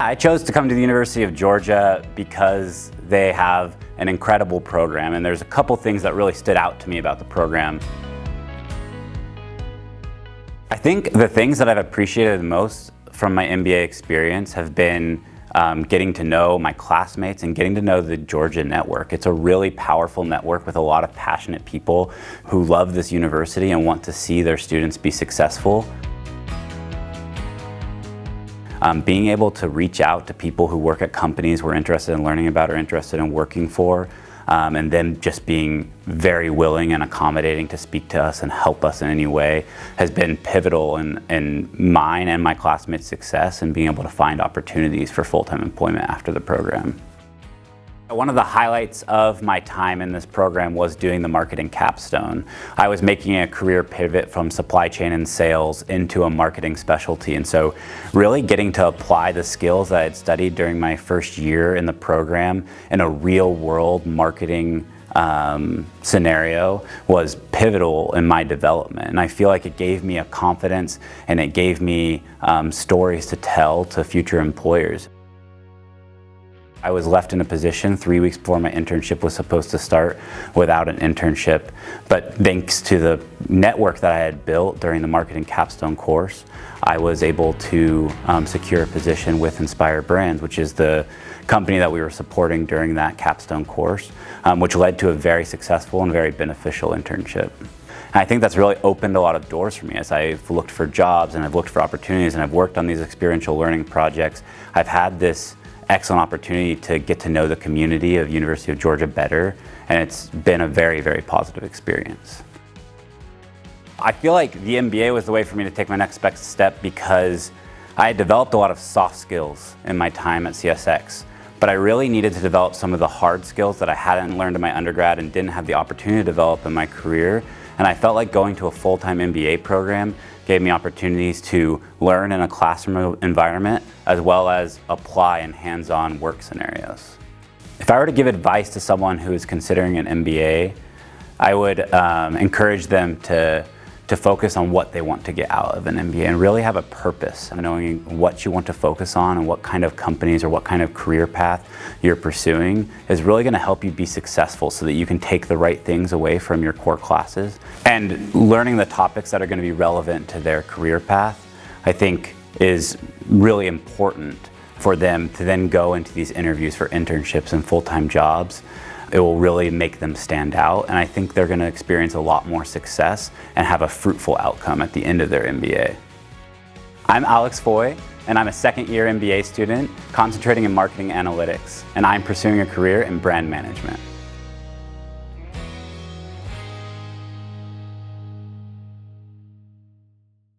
I chose to come to the University of Georgia because they have an incredible program, and there's a couple things that really stood out to me about the program. I think the things that I've appreciated the most from my MBA experience have been getting to know my classmates and getting to know the Georgia network. It's a really powerful network with a lot of passionate people who love this university and want to see their students be successful. Being able to reach out to people who work at companies we're interested in learning about or interested in working for, and them just being very willing and accommodating to speak to us and help us in any way has been pivotal in mine and my classmates' success in being able to find opportunities for full-time employment after the program. One of the highlights of my time in this program was doing the marketing capstone. I was making a career pivot from supply chain and sales into a marketing specialty, and so really getting to apply the skills that I had studied during my first year in the program in a real-world marketing scenario was pivotal in my development. And I feel like it gave me a confidence and it gave me stories to tell to future employers. I was left in a position 3 weeks before my internship was supposed to start without an internship, but thanks to the network that I had built during the marketing capstone course, I was able to secure a position with Inspire Brands, which is the company that we were supporting during that capstone course, which led to a very successful and very beneficial internship. And I think that's really opened a lot of doors for me as I've looked for jobs and I've looked for opportunities and I've worked on these experiential learning projects. I've had this excellent opportunity to get to know the community of University of Georgia better, and it's been a very, very positive experience. I feel like the MBA was the way for me to take my next best step because I had developed a lot of soft skills in my time at CSX, but I really needed to develop some of the hard skills that I hadn't learned in my undergrad and didn't have the opportunity to develop in my career. And I felt like going to a full-time MBA program gave me opportunities to learn in a classroom environment as well as apply in hands-on work scenarios. If I were to give advice to someone who is considering an MBA, I would encourage them to focus on what they want to get out of an MBA and really have a purpose, knowing what you want to focus on and what kind of companies or what kind of career path you're pursuing is really going to help you be successful so that you can take the right things away from your core classes. And learning the topics that are going to be relevant to their career path, I think, is really important for them to then go into these interviews for internships and full-time jobs. It will really make them stand out, and I think they're going to experience a lot more success and have a fruitful outcome at the end of their MBA. I'm Alex Foye, and I'm a second-year MBA student concentrating in marketing analytics, and I'm pursuing a career in brand management.